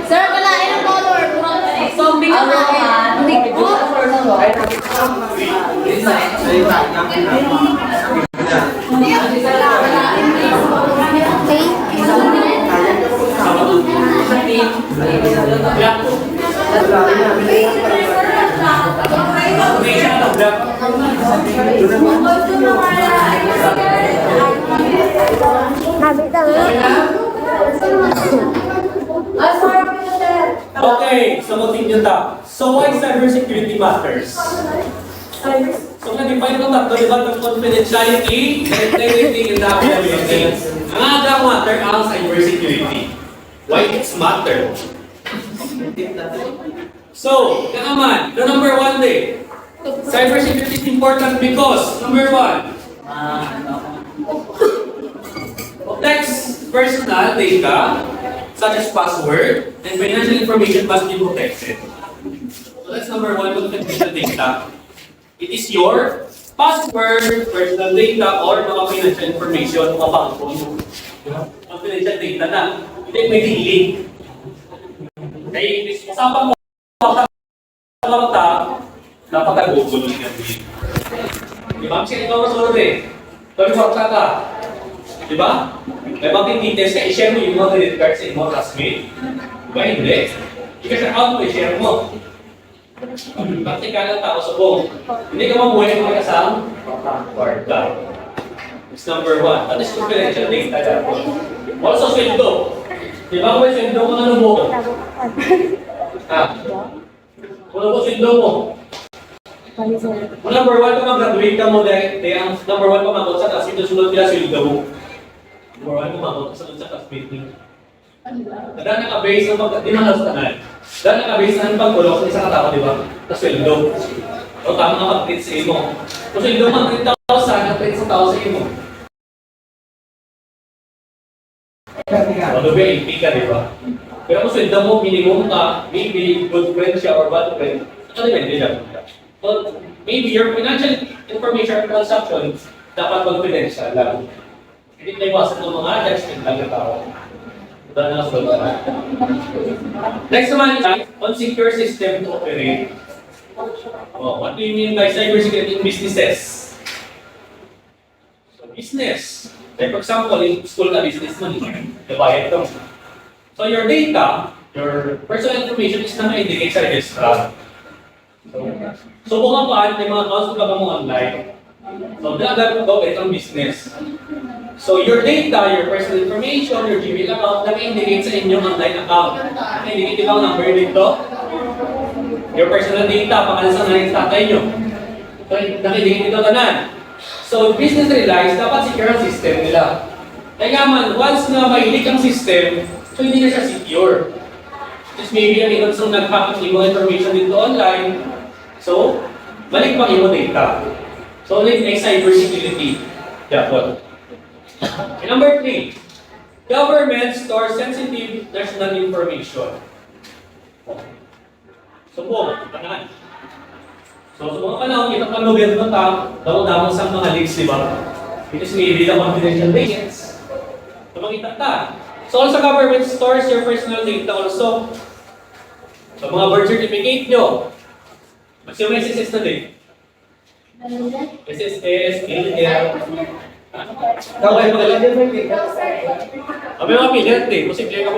Sir, kalain ang color. Zombie ka na. Okay, so continue ta. So why cybersecurity matters? So na-define ko tatlo, di ba? Ang confidentiality, integrity, and availability. Ang aga matter ang cybersecurity. Why it's matter? So, kanaman, the number one day. Cybersecurity is important because, number one, protects personal data, such as password, and financial information must be protected. So that's number one, confidential data. It is your password, personal data, or mga financial information, mga bangko. Confidential data na. Hindi may delete. Kaya usapan mo, napaka-google yung gawin. Di ba? Kasi ikaw masunod eh. Kami fakta ka. Di ba? May mga details ka, i-share mo yung mga credit card sa mga classmate. Di ba? Hindi. I-cash account mo, i-share mo. Praktikal ang tao sa buong. Hindi ka mabuhay ng mga kasama. Kwarta. It's number one. That is confidential data. Also, sweldo. Di ba kung may sweldo mo ano mo? Kung ano sweldo mo? Kung number one ka mag-graduate ka mo dahil ang number one ka mag-out sa class, ito sunod nila sweldo mo. Number one ka mag-out sa classmate niyo. Dahil naka-base ng pag-dinalastanan. Dahil naka-base ng pag-ulok sa isang katao, di ba? Sa sweldo. O tama nga mag-treat sa imo. Kung sweldo mo 3,000, nag-treat sa tao sa imo. Ano ba yung ka, di ba? Pero kung sweldo mo, minimum ka, maybe good friend siya or bad friend, depende lang. So, maybe your financial information transaction dapat confidential lang. Hindi na iwasan ng mga judgment lang ng tao. Next naman is on secure system to operate. Oh, what do you mean by cybersecurity in businesses? So, business. Like for example, in school na business mo, nabayad ka mo. So your data, your personal information is na ma-indicate sa register. So kung ang paan, may mga accounts ka ba mo online. So dagat mo daw itong business. So your data, your personal information, your Gmail account, nag-indicate sa inyong online account. Nag-indicate ibang number dito. Your personal data, pangalan sa nanay tatay nyo. So nag-indicate ito tanan. So business relies, dapat secure ang system nila. Kaya man, once na may leak ang system, so hindi na siya secure. Just maybe ang ikot sa nag-hack ng mga information dito online, so balik pang imo data. So like cybersecurity. Yeah, what? Okay, number 3, government stores sensitive national information. So po, tanahan. So sa mga panahon, kita ka gobyerno daw sa mga leaks, di ba? Because maybe the confidential data. So makita ka. So also government stores your personal data also. So mga birth certificate nyo. Mas yung SSS na din. SSS, LDR. Kawai magaling. Kami mga pilit eh. Posible ka